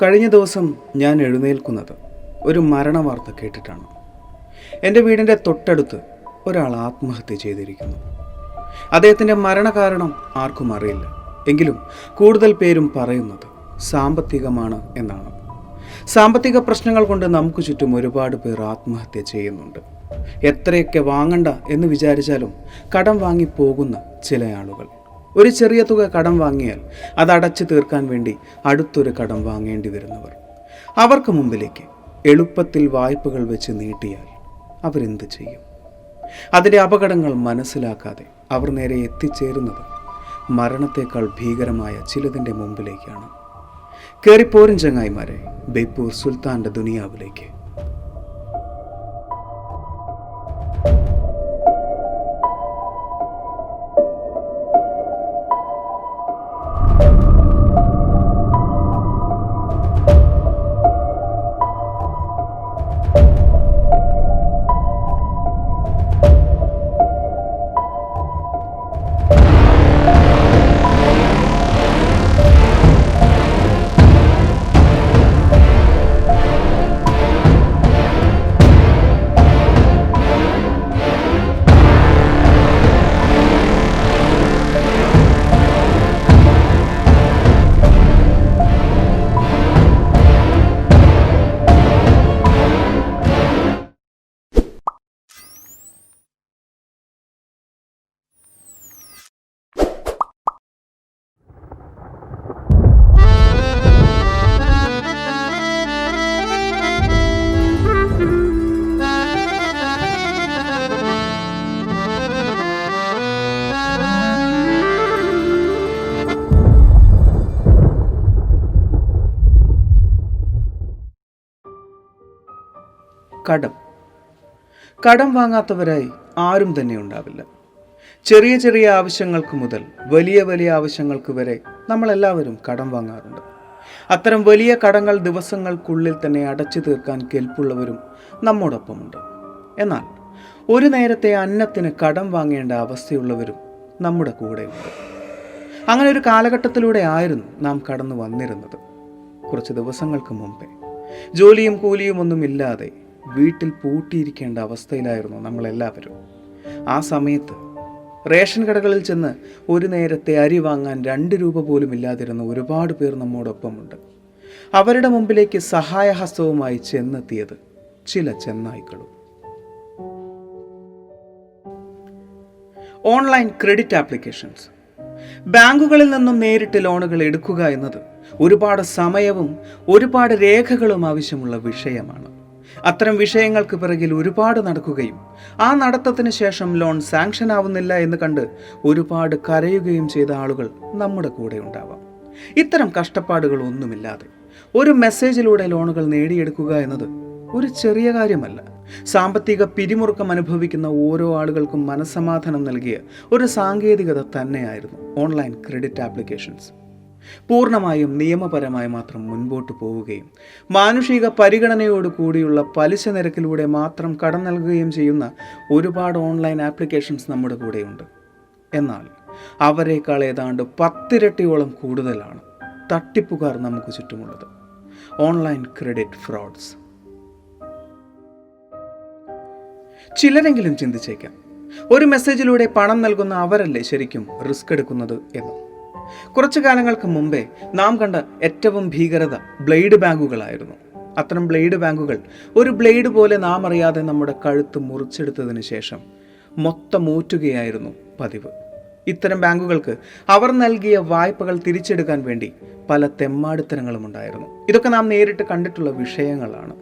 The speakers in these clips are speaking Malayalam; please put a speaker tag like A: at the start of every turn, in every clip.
A: കഴിഞ്ഞ ദിവസം ഞാൻ എഴുന്നേൽക്കുന്നത് ഒരു മരണവാർത്ത കേട്ടിട്ടാണ്. എൻ്റെ വീടിൻ്റെ തൊട്ടടുത്ത് ഒരാൾ ആത്മഹത്യ ചെയ്തിരിക്കുന്നു. അദ്ദേഹത്തിൻ്റെ മരണകാരണം ആർക്കും അറിയില്ല. എങ്കിലും കൂടുതൽ പേരും പറയുന്നത് സാമ്പത്തികമാണ് എന്നാണ്. സാമ്പത്തിക പ്രശ്നങ്ങൾ കൊണ്ട് നമുക്ക് ചുറ്റും ഒരുപാട് പേർ ആത്മഹത്യ ചെയ്യുന്നുണ്ട്. എത്രയൊക്കെ വാങ്ങണ്ട എന്ന് വിചാരിച്ചാലും കടം വാങ്ങി പോകുന്ന ചില ആളുകൾ. ഒരു ചെറിയ തുക കടം വാങ്ങിയാൽ അത് അടച്ചു തീർക്കാൻ വേണ്ടി അടുത്തൊരു കടം വാങ്ങേണ്ടി വരുന്നവർ. അവർക്ക് മുമ്പിലേക്ക് എളുപ്പത്തിൽ വായ്പകൾ വെച്ച് നീട്ടിയാൽ അവരെന്ത് ചെയ്യും? അതിൻ്റെ അപകടങ്ങൾ മനസ്സിലാക്കാതെ അവർ നേരെ എത്തിച്ചേരുന്നത് മരണത്തേക്കാൾ ഭീകരമായ ചിലതിൻ്റെ മുമ്പിലേക്കാണ്. കയറിപ്പോരും ചങ്ങായിമാരെ ബേപ്പൂർ സുൽത്താൻ്റെ ദുനിയാവിലേക്ക്. കടം വാങ്ങാത്തവരായി ആരും തന്നെ ഉണ്ടാവില്ല. ചെറിയ ചെറിയ ആവശ്യങ്ങൾക്ക് മുതൽ വലിയ വലിയ ആവശ്യങ്ങൾക്ക് വരെ നമ്മളെല്ലാവരും കടം വാങ്ങാറുണ്ട്. അത്തരം വലിയ കടങ്ങൾ ദിവസങ്ങൾക്കുള്ളിൽ തന്നെ അടച്ചു തീർക്കാൻ കെൽപ്പുള്ളവരും നമ്മോടൊപ്പമുണ്ട്. എന്നാൽ ഒരു നേരത്തെ അന്നത്തിന് കടം വാങ്ങേണ്ട അവസ്ഥയുള്ളവരും നമ്മുടെ കൂടെയുണ്ട്. അങ്ങനെ ഒരു കാലഘട്ടത്തിലൂടെ ആയിരുന്നു നാം കടന്നു വന്നിരുന്നത്. കുറച്ച് ദിവസങ്ങൾക്ക് മുമ്പേ ജോലിയും കൂലിയും ഒന്നുമില്ലാതെ വീട്ടിൽ പൂട്ടിയിരിക്കേണ്ട അവസ്ഥയിലായിരുന്നു നമ്മളെല്ലാവരും. ആ സമയത്ത് റേഷൻ കടകളിൽ ചെന്ന് ഒരു നേരത്തെ അരി വാങ്ങാൻ 2 രൂപ പോലും ഇല്ലാതിരുന്ന ഒരുപാട് പേർ നമ്മോടൊപ്പമുണ്ട്. അവരുടെ മുമ്പിലേക്ക് സഹായഹസ്തവുമായി ചെന്നെത്തിയത് ചില ചെന്നായ്ക്കളും. Online credit applications. ബാങ്കുകളിൽ നിന്നും നേരിട്ട് ലോണുകൾ എടുക്കുക എന്നത് ഒരുപാട് സമയവും ഒരുപാട് രേഖകളും ആവശ്യമുള്ള വിഷയമാണ്. അത്തരം വിഷയങ്ങൾക്ക് പിറകിൽ ഒരുപാട് നടക്കുകയും ആ നടത്തത്തിന് ശേഷം ലോൺ സാങ്ഷൻ ആവുന്നില്ല എന്ന് കണ്ട് ഒരുപാട് കരയുകയും ചെയ്ത ആളുകൾ നമ്മുടെ കൂടെ ഉണ്ടാവാം. ഇത്തരം കഷ്ടപ്പാടുകൾ ഒന്നുമില്ലാതെ ഒരു മെസ്സേജിലൂടെ ലോണുകൾ നേടിയെടുക്കുക എന്നത് ഒരു ചെറിയ കാര്യമല്ല. സാമ്പത്തിക പിരിമുറുക്കം അനുഭവിക്കുന്ന ഓരോ ആളുകൾക്കും മനസ്സമാധാനം നൽകിയ ഒരു സാങ്കേതികത തന്നെയായിരുന്നു ഓൺലൈൻ ക്രെഡിറ്റ് ആപ്ലിക്കേഷൻസ്. പൂർണ്ണമായും നിയമപരമായി മാത്രം മുൻപോട്ട് പോവുകയും മാനുഷിക പരിഗണനയോട് കൂടിയുള്ള പലിശ നിരക്കിലൂടെ മാത്രം കടം നൽകുകയും ചെയ്യുന്ന ഒരുപാട് ഓൺലൈൻ ആപ്ലിക്കേഷൻസ് നമ്മുടെ കൂടെയുണ്ട്. എന്നാൽ അവരെക്കാൾ ഏതാണ്ട് 10 ഇരട്ടിയോളം കൂടുതലാണ് തട്ടിപ്പുകാർ നമുക്ക് ചുറ്റുമുള്ളത്. Online credit fruits. ചിലരെങ്കിലും ചിന്തിച്ചേക്കാം, ഒരു മെസ്സേജിലൂടെ പണം നൽകുന്ന അവരല്ലേ ശരിക്കും റിസ്ക് എടുക്കുന്നത് എന്ന്. കുറച്ചു കാലങ്ങൾക്ക് മുമ്പേ നാം കണ്ട ഏറ്റവും ഭീകരത ബ്ലേഡ് ബാങ്കുകളായിരുന്നു. അത്തരം ബ്ലേഡ് ബാങ്കുകൾ ഒരു ബ്ലേഡ് പോലെ നാം അറിയാതെ നമ്മുടെ കഴുത്ത് മുറിച്ചെടുത്തതിന് ശേഷം മൊത്തം ഊറ്റുകയായിരുന്നു പതിവ്. ഇത്തരം ബാങ്കുകൾക്ക് അവർ നൽകിയ വായ്പകൾ തിരിച്ചെടുക്കാൻ വേണ്ടി പല തെമ്മാടിത്തരങ്ങളും ഉണ്ടായിരുന്നു. ഇതൊക്കെ നാം നേരിട്ട് കണ്ടിട്ടുള്ള വിഷയങ്ങളാണ്.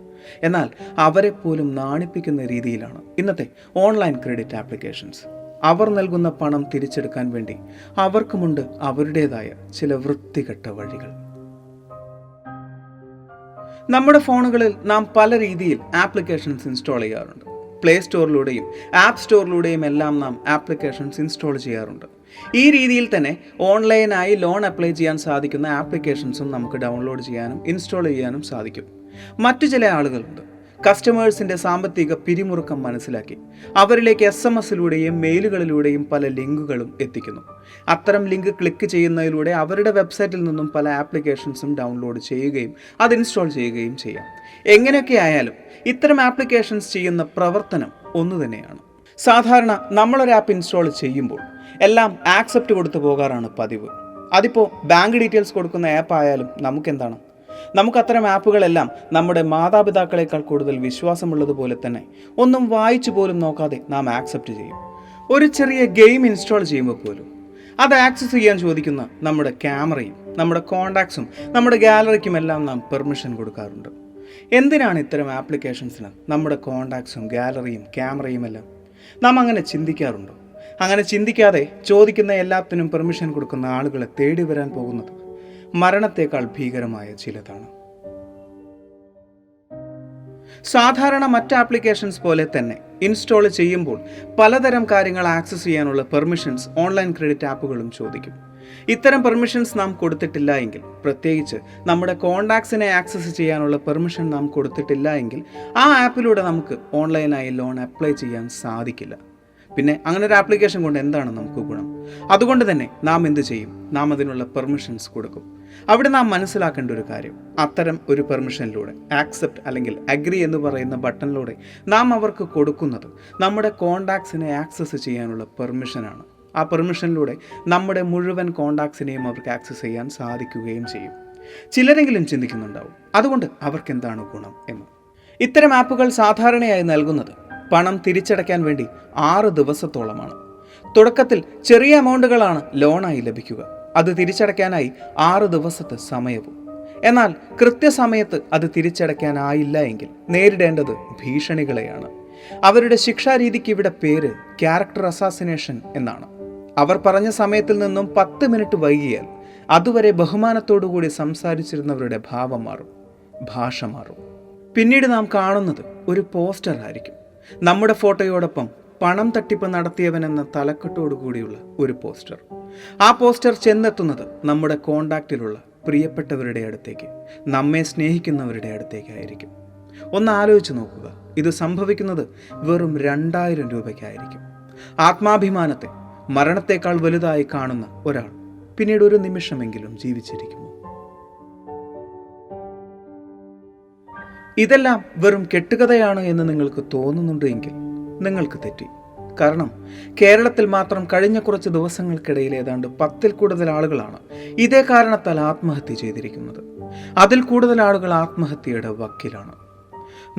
A: എന്നാൽ അവരെ പോലും നാണിപ്പിക്കുന്ന രീതിയിലാണ് ഇന്നത്തെ ഓൺലൈൻ ക്രെഡിറ്റ് ആപ്ലിക്കേഷൻസ്. അവർ നൽകുന്ന പണം തിരിച്ചെടുക്കാൻ വേണ്ടി അവർക്കുമുണ്ട് അവരുടേതായ ചില വൃത്തികെട്ട വഴികൾ. നമ്മുടെ ഫോണുകളിൽ നാം പല രീതിയിൽ ആപ്ലിക്കേഷൻസ് ഇൻസ്റ്റാൾ ചെയ്യാറുണ്ട്. പ്ലേ സ്റ്റോറിലൂടെയും ആപ്പ് സ്റ്റോറിലൂടെയും എല്ലാം നാം ആപ്ലിക്കേഷൻസ് ഇൻസ്റ്റാൾ ചെയ്യാറുണ്ട്. ഈ രീതിയിൽ തന്നെ ഓൺലൈനായി ലോൺ അപ്ലൈ ചെയ്യാൻ സാധിക്കുന്ന ആപ്ലിക്കേഷൻസും നമുക്ക് ഡൗൺലോഡ് ചെയ്യാനും ഇൻസ്റ്റാൾ ചെയ്യാനും സാധിക്കും. മറ്റു ചില ആളുകളുണ്ട്, കസ്റ്റമേഴ്സിൻ്റെ സാമ്പത്തിക പിരിമുറുക്കം മനസ്സിലാക്കി അവരിലേക്ക് SMS-ലൂടെയും മെയിലുകളിലൂടെയും പല ലിങ്കുകളും എത്തിക്കുന്നു. അത്തരം ലിങ്ക് ക്ലിക്ക് ചെയ്യുന്നതിലൂടെ അവരുടെ വെബ്സൈറ്റിൽ നിന്നും പല ആപ്ലിക്കേഷൻസും ഡൗൺലോഡ് ചെയ്യുകയും അത് ഇൻസ്റ്റാൾ ചെയ്യുകയും ചെയ്യാം. എങ്ങനെയൊക്കെ ആയാലും ഇത്തരം ആപ്ലിക്കേഷൻസ് ചെയ്യുന്ന പ്രവർത്തനം ഒന്നു തന്നെയാണ്. സാധാരണ നമ്മളൊരു ആപ്പ് ഇൻസ്റ്റാൾ ചെയ്യുമ്പോൾ എല്ലാം ആക്സെപ്റ്റ് കൊടുത്തു പോകാറാണ് പതിവ്. അതിപ്പോൾ ബാങ്ക് ഡീറ്റെയിൽസ് കൊടുക്കുന്ന ആപ്പ് ആയാലും നമുക്കെന്താണ്, നമുക്ക് അത്തരം ആപ്പുകളെല്ലാം നമ്മുടെ മാതാപിതാക്കളെക്കാൾ കൂടുതൽ വിശ്വാസമുള്ളതുപോലെ തന്നെ ഒന്നും വായിച്ചു പോലും നോക്കാതെ നാം ആക്സെപ്റ്റ് ചെയ്യും. ഒരു ചെറിയ ഗെയിം ഇൻസ്റ്റാൾ ചെയ്യുമ്പോൾ പോലും അത് ആക്സസ് ചെയ്യാൻ ചോദിക്കുന്ന നമ്മുടെ ക്യാമറയും നമ്മുടെ കോണ്ടാക്ട്സും നമ്മുടെ ഗാലറിക്കുമെല്ലാം നാം പെർമിഷൻ കൊടുക്കാറുണ്ട്. എന്തിനാണ് ഇത്തരം ആപ്ലിക്കേഷൻസിന് നമ്മുടെ കോണ്ടാക്ട്സും ഗാലറിയും ക്യാമറയും എല്ലാം? നാം അങ്ങനെ ചിന്തിക്കാറുണ്ടോ? അങ്ങനെ ചിന്തിക്കാതെ ചോദിക്കുന്ന എല്ലാത്തിനും പെർമിഷൻ കൊടുക്കുന്ന ആളുകളെ തേടി വരാൻ പോകുന്നത് മരണത്തേക്കാൾ ഭീകരമായ ചിലതാണ്. സാധാരണ മറ്റ് ആപ്ലിക്കേഷൻസ് പോലെ തന്നെ ഇൻസ്റ്റാൾ ചെയ്യുമ്പോൾ പലതരം കാര്യങ്ങൾ ആക്സസ് ചെയ്യാനുള്ള പെർമിഷൻസ് ഓൺലൈൻ ക്രെഡിറ്റ് ആപ്പുകളും ചോദിക്കും. ഇത്തരം പെർമിഷൻസ് നാം കൊടുത്തിട്ടില്ല എങ്കിൽ, പ്രത്യേകിച്ച് നമ്മുടെ കോണ്ടാക്ട്സിനെ ആക്സസ് ചെയ്യാനുള്ള പെർമിഷൻ നാം കൊടുത്തിട്ടില്ല എങ്കിൽ ആ ആപ്പിലൂടെ നമുക്ക് ഓൺലൈനായി ലോൺ അപ്ലൈ ചെയ്യാൻ സാധിക്കില്ല. പിന്നെ അങ്ങനെ ഒരു ആപ്ലിക്കേഷൻ കൊണ്ട് എന്താണ് നമുക്ക് ഗുണം? അതുകൊണ്ട് തന്നെ നാം എന്ത് ചെയ്യും? നാം അതിനുള്ള പെർമിഷൻസ് കൊടുക്കും. അവിടെ നാം മനസ്സിലാക്കേണ്ട ഒരു കാര്യം, അത്തരം ഒരു പെർമിഷനിലൂടെ ആക്സെപ്റ്റ് അല്ലെങ്കിൽ അഗ്രി എന്ന് പറയുന്ന ബട്ടണിലൂടെ നാം അവർക്ക് കൊടുക്കുന്നത് നമ്മുടെ കോണ്ടാക്ട്സിനെ ആക്സസ് ചെയ്യാനുള്ള പെർമിഷനാണ്. ആ പെർമിഷനിലൂടെ നമ്മുടെ മുഴുവൻ കോണ്ടാക്ട്സിനെയും അവർക്ക് ആക്സസ് ചെയ്യാൻ സാധിക്കുകയും ചെയ്യും. ചിലരെങ്കിലും ചിന്തിക്കുന്നുണ്ടാവും, അതുകൊണ്ട് അവർക്ക് എന്താണ് ഗുണം എന്ന്. ഇത്തരം ആപ്പുകൾ സാധാരണയായി നൽകുന്നത് പണം തിരിച്ചടയ്ക്കാൻ വേണ്ടി 6 ദിവസത്തോളമാണ്. തുടക്കത്തിൽ ചെറിയ എമൗണ്ടുകളാണ് ലോണായി ലഭിക്കുക. അത് തിരിച്ചടയ്ക്കാനായി 6 ദിവസത്തെ സമയവും. എന്നാൽ കൃത്യസമയത്ത് അത് തിരിച്ചടയ്ക്കാനായില്ല എങ്കിൽ നേരിടേണ്ടത് ഭീഷണികളെയാണ്. അവരുടെ ശിക്ഷാരീതിക്ക് ഇവിടെ പേര് ക്യാരക്ടർ അസാസിനേഷൻ എന്നാണ്. അവർ പറഞ്ഞ സമയത്തിൽ നിന്നും 10 മിനിറ്റ് വൈകിയാൽ അതുവരെ ബഹുമാനത്തോടുകൂടി സംസാരിച്ചിരുന്നവരുടെ ഭാവം മാറും, ഭാഷ മാറും. പിന്നീട് നാം കാണുന്നത് ഒരു പോസ്റ്റർ ആയിരിക്കും. നമ്മുടെ ഫോട്ടോയോടൊപ്പം പണം തട്ടിപ്പ് നടത്തിയവനെന്ന തലക്കെട്ടോടുകൂടിയുള്ള ഒരു പോസ്റ്റർ. ആ പോസ്റ്റർ ചെന്നെത്തുന്നത് നമ്മുടെ കോണ്ടാക്റ്റിലുള്ള പ്രിയപ്പെട്ടവരുടെ അടുത്തേക്ക്, നമ്മെ സ്നേഹിക്കുന്നവരുടെ അടുത്തേക്കായിരിക്കും. ഒന്ന് ആലോചിച്ച് നോക്കുക, ഇത് സംഭവിക്കുന്നത് വെറും 2000 രൂപയ്ക്കായിരിക്കും. ആത്മാഭിമാനത്തെ മരണത്തേക്കാൾ വലുതായി കാണുന്ന ഒരാൾ പിന്നീട് ഒരു നിമിഷമെങ്കിലും ജീവിച്ചിരിക്കുമോ? ഇതെല്ലാം വെറും കെട്ടുകഥയാണ് എന്ന് നിങ്ങൾക്ക് തോന്നുന്നുണ്ട് എങ്കിൽ നിങ്ങൾക്ക് തെറ്റി. കാരണം കേരളത്തിൽ മാത്രം കഴിഞ്ഞ കുറച്ച് ദിവസങ്ങൾക്കിടയിൽ ഏതാണ്ട് 10-ൽ കൂടുതൽ ആളുകളാണ് ഇതേ കാരണത്താൽ ആത്മഹത്യ ചെയ്തിരിക്കുന്നത്. അതിൽ കൂടുതൽ ആളുകൾ ആത്മഹത്യയുടെ വക്കിലാണ്.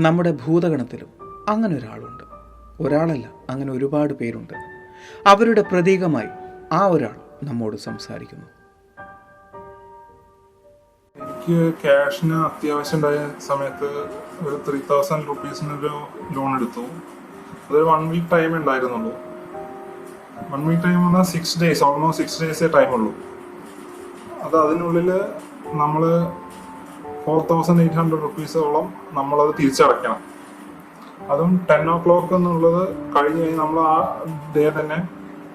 A: നമ്മുടെ ഭൂതഗണത്തിലും അങ്ങനെ ഒരാളുണ്ട്. ഒരാളല്ല, അങ്ങനെ ഒരുപാട് പേരുണ്ട്. അവരുടെ പ്രതീകമായി ആ ഒരാൾ നമ്മോട് സംസാരിക്കുന്നു.
B: എനിക്ക് ക്യാഷിന് അത്യാവശ്യം ഉണ്ടായ സമയത്ത് ഒരു 3000 റുപ്പീസിനൊരു ലോൺ എടുത്തു. അതൊരു 1 വീക്ക് ടൈം ഉണ്ടായിരുന്നുള്ളൂ. 1 വീക്ക് ടൈം പറഞ്ഞാൽ 6 ഡേയ്സ്, ഓൾമോസ്റ്റ് 6 ഡേയ്സേ ടൈമുള്ളൂ. അതിനുള്ളിൽ നമ്മൾ 4800 റുപ്പീസോളം നമ്മളത് തിരിച്ചടയ്ക്കണം. അതും 10 o'clock എന്നുള്ളത് കഴിഞ്ഞ് കഴിഞ്ഞ് നമ്മൾ ആ ഡേ തന്നെ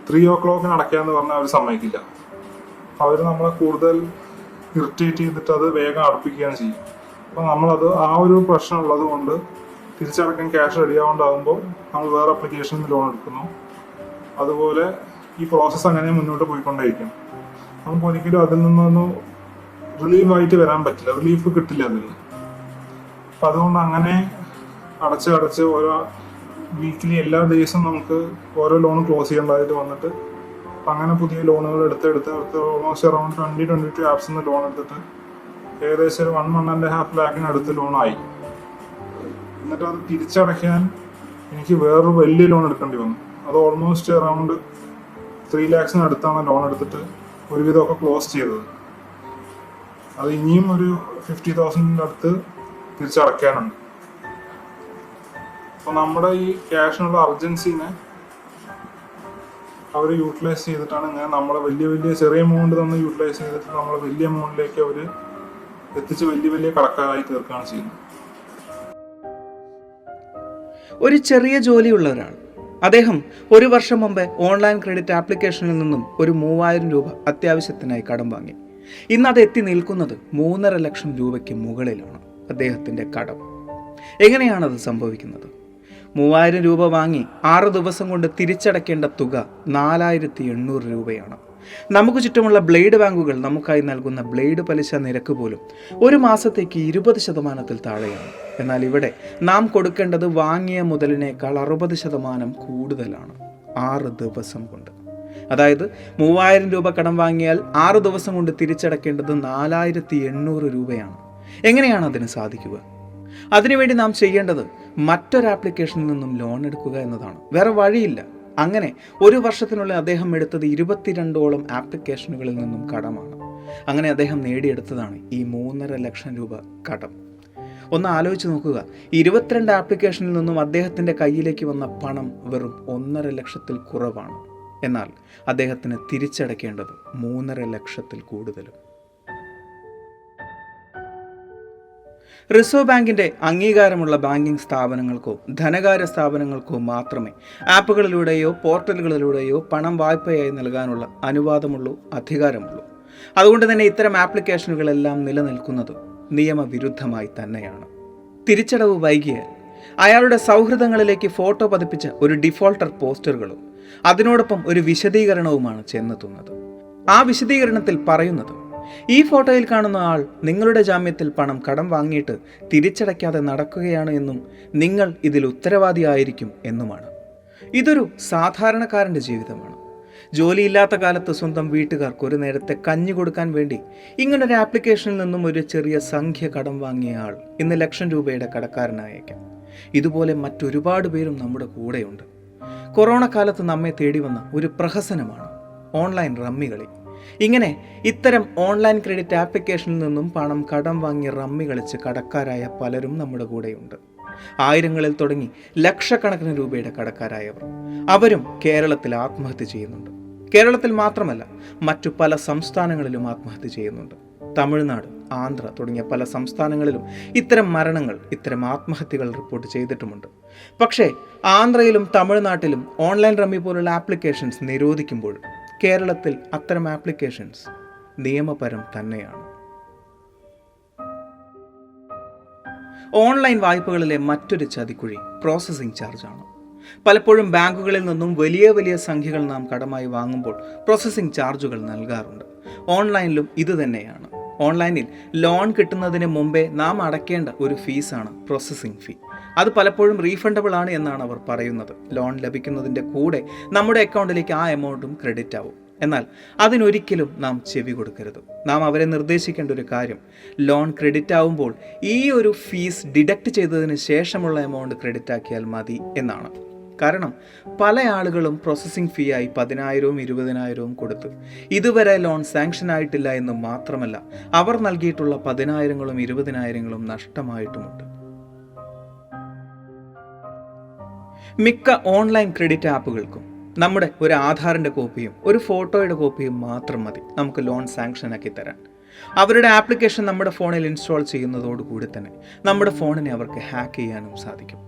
B: 3 o'clock അടയ്ക്കാമെന്ന് പറഞ്ഞാൽ അവർ സമ്മതിക്കില്ല. അവർ നമ്മളെ കൂടുതൽ ഇറിറ്റേറ്റ് ചെയ്തിട്ട് അത് വേഗം അടപ്പിക്കുകയാണ് ചെയ്യും. അപ്പോൾ നമ്മളത് ആ ഒരു പ്രശ്നം ഉള്ളത് കൊണ്ട് തിരിച്ചടക്കാൻ ക്യാഷ് റെഡിയാവുണ്ടാകുമ്പോൾ നമ്മൾ വേറെ അപ്ലിക്കേഷനിൽ ലോൺ എടുക്കുന്നു. അതുപോലെ ഈ പ്രോസസ്സ് അങ്ങനെ മുന്നോട്ട് പോയിക്കൊണ്ടേയിരിക്കും. നമുക്ക് ഒരിക്കലും അതിൽ നിന്നൊന്നും റിലീഫായിട്ട് വരാൻ പറ്റില്ല, റിലീഫ് കിട്ടില്ല അതിൽ നിന്ന്. അപ്പം അതുകൊണ്ട് അങ്ങനെ അടച്ച് ഓരോ വീക്കിലി എല്ലാ ദിവസവും നമുക്ക് ഓരോ ലോൺ ക്ലോസ് ചെയ്യേണ്ടതായിട്ട് വന്നിട്ട് അങ്ങനെ പുതിയ ലോണുകൾ എടുത്ത് ഓൾമോസ്റ്റ് അറൗണ്ട് 22 ആപ്സിൽ നിന്ന് ലോൺ എടുത്തിട്ട് ഏകദേശം ഒരു 1.5 ലാഖിന് അടുത്ത് ലോണായി. എന്നിട്ട് അത് തിരിച്ചടയ്ക്കാൻ എനിക്ക് വേറൊരു വലിയ ലോൺ എടുക്കേണ്ടി വന്നു. അത് ഓൾമോസ്റ്റ് അറൗണ്ട് 3 lakhs അടുത്താണ് ലോൺ എടുത്തിട്ട് ഒരുവിധമൊക്കെ ക്ലോസ് ചെയ്തത്. അത് ഇനിയും ഒരു 50,000 അടുത്ത് തിരിച്ചടയ്ക്കാനുണ്ട്. അപ്പോൾ നമ്മുടെ ഈ ക്യാഷിനുള്ള അർജൻസിനെ അവർ യൂട്ടിലൈസ് ചെയ്തിട്ടാണ് ഇങ്ങനെ നമ്മളെ വലിയ ചെറിയ എമൗണ്ട് തന്ന് യൂട്ടിലൈസ് ചെയ്തിട്ട് നമ്മളെ വലിയ എമൗണ്ടിലേക്ക് അവർ എത്തിച്ച് വലിയ കടക്കാരായി തീർക്കുകയാണ് ചെയ്യുന്നത്.
A: ഒരു ചെറിയ ജോലിയുള്ള ഒരാൾ അദ്ദേഹം ഒരു വർഷം മുമ്പ് ഓൺലൈൻ ക്രെഡിറ്റ് ആപ്ലിക്കേഷനിൽ നിന്നും ഒരു 3000 രൂപ അത്യാവശ്യത്തിനായി കടം വാങ്ങി. ഇന്ന് അത് എത്തി നിൽക്കുന്നത് 3.5 ലക്ഷം രൂപയ്ക്ക് മുകളിലാണ് അദ്ദേഹത്തിൻ്റെ കടം. എങ്ങനെയാണത് സംഭവിക്കുന്നത്? 3000 രൂപ വാങ്ങി 6 ദിവസം കൊണ്ട് തിരിച്ചടയ്ക്കേണ്ട തുക 4800 രൂപയാണ്. നമുക്ക് ചുറ്റുമുള്ള ബ്ലേഡ് ബാങ്കുകൾ നമുക്കായി നൽകുന്ന ബ്ലേഡ് പലിശ നിരക്ക് പോലും ഒരു മാസത്തേക്ക് 20% താഴെയാണ്. എന്നാൽ ഇവിടെ നാം കൊടുക്കേണ്ടത് വാങ്ങിയ മുതലിനേക്കാൾ 60% കൂടുതലാണ് 6 ദിവസം കൊണ്ട്. അതായത് 3000 രൂപ കടം വാങ്ങിയാൽ 6 ദിവസം കൊണ്ട് തിരിച്ചടക്കേണ്ടത് 4800 രൂപയാണ്. എങ്ങനെയാണ് അതിന് സാധിക്കുക? അതിനുവേണ്ടി നാം ചെയ്യേണ്ടത് മറ്റൊരു ആപ്ലിക്കേഷനിൽ നിന്നും ലോൺ എടുക്കുക എന്നതാണ്. വേറെ വഴിയില്ല. അങ്ങനെ ഒരു വർഷത്തിനുള്ളിൽ അദ്ദേഹം എടുത്തത് 22ഓളം ആപ്ലിക്കേഷനുകളിൽ നിന്നും കടമാണ്. അങ്ങനെ അദ്ദേഹം നേടിയെടുത്തതാണ് ഈ 3.5 ലക്ഷം രൂപ കടം. ഒന്ന് ആലോചിച്ച് നോക്കുക. 22 ആപ്ലിക്കേഷനിൽ നിന്നും അദ്ദേഹത്തിൻ്റെ കയ്യിലേക്ക് വന്ന പണം വെറും 1.5 ലക്ഷത്തിൽ കുറവാണ്. എന്നാൽ അദ്ദേഹത്തിന് തിരിച്ചടയ്ക്കേണ്ടത് 3.5 ലക്ഷത്തിൽ കൂടുതലും. റിസർവ് ബാങ്കിൻ്റെ അംഗീകാരമുള്ള ബാങ്കിംഗ് സ്ഥാപനങ്ങൾക്കോ ധനകാര്യ സ്ഥാപനങ്ങൾക്കോ മാത്രമേ ആപ്പുകളിലൂടെയോ പോർട്ടലുകളിലൂടെയോ പണം വായ്പയായി നൽകാനുള്ള അനുവാദമുള്ളൂ, അധികാരമുള്ളൂ. അതുകൊണ്ട് തന്നെ ഇത്തരം ആപ്ലിക്കേഷനുകളെല്ലാം നിലനിൽക്കുന്നത് നിയമവിരുദ്ധമായി തന്നെയാണ്. തിരിച്ചടവ് വൈകിയാൽ അയാളുടെ സൗഹൃദങ്ങളിലേക്ക് ഫോട്ടോ പതിപ്പിച്ച ഒരു ഡിഫോൾട്ടർ പോസ്റ്ററുകളും അതിനോടൊപ്പം ഒരു വിശദീകരണവുമാണ് ചെന്നെത്തുന്നത്. ആ വിശദീകരണത്തിൽ പറയുന്നത്, ഈ ഫോട്ടോയിൽ കാണുന്ന ആൾ നിങ്ങളുടെ ജാമ്യത്തിൽ പണം കടം വാങ്ങിയിട്ട് തിരിച്ചടയ്ക്കാതെ നടക്കുകയാണ് എന്നും നിങ്ങൾ ഇതിൽ ഉത്തരവാദിയായിരിക്കും എന്നുമാണ്. ഇതൊരു സാധാരണക്കാരൻ്റെ ജീവിതമാണ്. ജോലിയില്ലാത്ത കാലത്ത് സ്വന്തം വീട്ടുകാർക്ക് ഒരു നേരത്തെ കഞ്ഞി കൊടുക്കാൻ വേണ്ടി ഇങ്ങനൊരു ആപ്ലിക്കേഷനിൽ നിന്നും ഒരു ചെറിയ സംഖ്യ കടം വാങ്ങിയ ആൾ ഇന്ന് ലക്ഷം രൂപയുടെ കടക്കാരനായേക്കാം. ഇതുപോലെ മറ്റൊരുപാട് പേരും നമ്മുടെ കൂടെയുണ്ട്. കൊറോണ കാലത്ത് നമ്മെ തേടി വന്ന ഒരു പ്രഹസനമാണ് ഓൺലൈൻ റമ്മി കളി. ഇങ്ങനെ ഇത്തരം ഓൺലൈൻ ക്രെഡിറ്റ് ആപ്ലിക്കേഷനിൽ നിന്നും പണം കടം വാങ്ങി റമ്മി കളിച്ച് കടക്കാരായ പലരും നമ്മുടെ കൂടെയുണ്ട്. ആയിരങ്ങളിൽ തുടങ്ങി ലക്ഷക്കണക്കിന് രൂപയുടെ കടക്കാരായവർ, അവരും കേരളത്തിൽ ആത്മഹത്യ ചെയ്യുന്നുണ്ട്. കേരളത്തിൽ മാത്രമല്ല, മറ്റു പല സംസ്ഥാനങ്ങളിലും ആത്മഹത്യ ചെയ്യുന്നുണ്ട്. തമിഴ്നാട്, ആന്ധ്ര തുടങ്ങിയ പല സംസ്ഥാനങ്ങളിലും ഇത്തരം മരണങ്ങൾ, ഇത്തരം ആത്മഹത്യകൾ റിപ്പോർട്ട് ചെയ്തിട്ടുമുണ്ട്. പക്ഷേ ആന്ധ്രയിലും തമിഴ്നാട്ടിലും ഓൺലൈൻ റമ്മി പോലുള്ള ആപ്ലിക്കേഷൻസ് നിരോധിക്കുമ്പോൾ കേരളത്തിൽ അത്തരം ആപ്ലിക്കേഷൻസ് നിയമപരം തന്നെയാണ്. ഓൺലൈൻ വായ്പകളിലെ മറ്റൊരു ചതിക്കുഴി പ്രോസസ്സിംഗ് ചാർജാണ്. പലപ്പോഴും ബാങ്കുകളിൽ നിന്നും വലിയ വലിയ സംഖ്യകൾ നാം കടമായി വാങ്ങുമ്പോൾ പ്രോസസ്സിംഗ് ചാർജുകൾ നൽകാറുണ്ട്. ഓൺലൈനിലും ഇത് തന്നെയാണ്. ഓൺലൈനിൽ ലോൺ കിട്ടുന്നതിന് മുമ്പേ നാം അടയ്ക്കേണ്ട ഒരു ഫീസാണ് പ്രോസസ്സിംഗ് ഫീ. അത് പലപ്പോഴും റീഫണ്ടബിൾ ആണ് എന്നാണ് അവർ പറയുന്നത്. ലോൺ ലഭിക്കുന്നതിൻ്റെ കൂടെ നമ്മുടെ അക്കൗണ്ടിലേക്ക് ആ എമൗണ്ടും ക്രെഡിറ്റ് ആവും. എന്നാൽ അതിനൊരിക്കലും നാം ചെവി കൊടുക്കരുത്. നാം അവരെ നിർദ്ദേശിക്കേണ്ട ഒരു കാര്യം, ലോൺ ക്രെഡിറ്റ് ആവുമ്പോൾ ഈ ഒരു ഫീസ് ഡിഡക്റ്റ് ചെയ്തതിന് ശേഷമുള്ള എമൗണ്ട് ക്രെഡിറ്റ് ആക്കിയാൽ മതി എന്നാണ്. കാരണം പല ആളുകളും പ്രോസസ്സിംഗ് ഫീ ആയി 10,000-ഉം 20,000-ഉം കൊടുത്ത് ഇതുവരെ ലോൺ സാങ്ഷൻ ആയിട്ടില്ല എന്ന് മാത്രമല്ല, അവർ നൽകിയിട്ടുള്ള 10,000-ങ്ങളും 20,000-ങ്ങളും നഷ്ടമായിട്ടുമുണ്ട്. മിക്ക ഓൺലൈൻ ക്രെഡിറ്റ് ആപ്പുകൾക്കും നമ്മുടെ ഒരു ആധാറിൻ്റെ കോപ്പിയും ഒരു ഫോട്ടോയുടെ കോപ്പിയും മാത്രം മതി നമുക്ക് ലോൺ സാങ്ഷനാക്കി തരാൻ. അവരുടെ ആപ്ലിക്കേഷൻ നമ്മുടെ ഫോണിൽ ഇൻസ്റ്റാൾ ചെയ്യുന്നതോടുകൂടി തന്നെ നമ്മുടെ ഫോണിനെ അവർക്ക് ഹാക്ക് ചെയ്യാനും സാധിക്കും.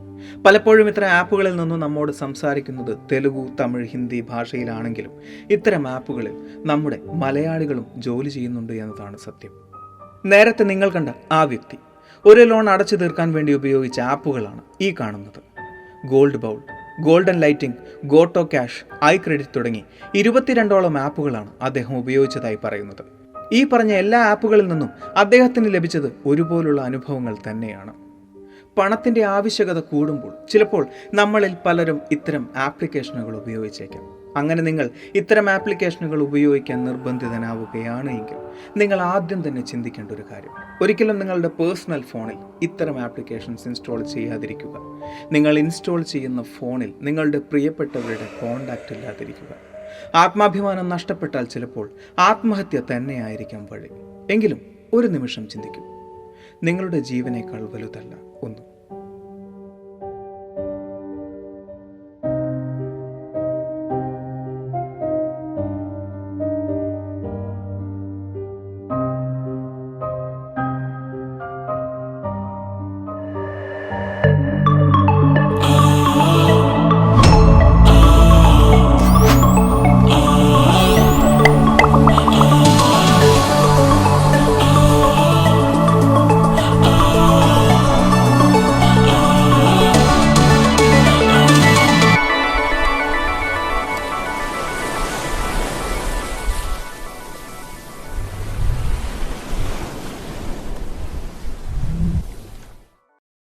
A: പലപ്പോഴും ഇത്തരം ആപ്പുകളിൽ നിന്നും നമ്മോട് സംസാരിക്കുന്നത് തെലുഗു, തമിഴ്, ഹിന്ദി ഭാഷയിലാണെങ്കിലും ഇത്തരം ആപ്പുകളിൽ നമ്മുടെ മലയാളികളും ജോലി ചെയ്യുന്നുണ്ട് എന്നതാണ് സത്യം. നേരത്തെ നിങ്ങൾ കണ്ട ആ വ്യക്തി ഒരു ലോൺ അടച്ചു തീർക്കാൻ വേണ്ടി ഉപയോഗിച്ച ആപ്പുകളാണ് ഈ കാണുന്നത്. Gold bowl, golden lighting, goto cash, I credit തുടങ്ങി 22ഓളം ആപ്പുകളാണ് അദ്ദേഹം ഉപയോഗിച്ചതായി പറയുന്നത്. ഈ പറഞ്ഞ എല്ലാ ആപ്പുകളിൽ നിന്നും അദ്ദേഹത്തിന് ലഭിച്ചത് ഒരുപോലുള്ള അനുഭവങ്ങൾ തന്നെയാണ്. പണത്തിൻ്റെ ആവശ്യകത കൂടുമ്പോൾ ചിലപ്പോൾ നമ്മളിൽ പലരും ഇത്തരം ആപ്ലിക്കേഷനുകൾ ഉപയോഗിച്ചേക്കാം. അങ്ങനെ നിങ്ങൾ ഇത്തരം ആപ്ലിക്കേഷനുകൾ ഉപയോഗിക്കാൻ നിർബന്ധിതനാവുകയാണ് എങ്കിൽ നിങ്ങൾ ആദ്യം തന്നെ ചിന്തിക്കേണ്ട ഒരു കാര്യം, ഒരിക്കലും നിങ്ങളുടെ പേഴ്സണൽ ഫോണിൽ ഇത്തരം ആപ്ലിക്കേഷൻസ് ഇൻസ്റ്റാൾ ചെയ്യാതിരിക്കുക. നിങ്ങൾ ഇൻസ്റ്റാൾ ചെയ്യുന്ന ഫോണിൽ നിങ്ങളുടെ പ്രിയപ്പെട്ടവരുടെ കോൺടാക്റ്റ് ഇല്ലാതിരിക്കുക. ആത്മാഭിമാനം നഷ്ടപ്പെട്ടാൽ ചിലപ്പോൾ ആത്മഹത്യ തന്നെയായിരിക്കാം വഴി. എങ്കിലും ഒരു നിമിഷം ചിന്തിക്കും, നിങ്ങളുടെ ജീവനേക്കാൾ വലുതല്ല ഒന്നും.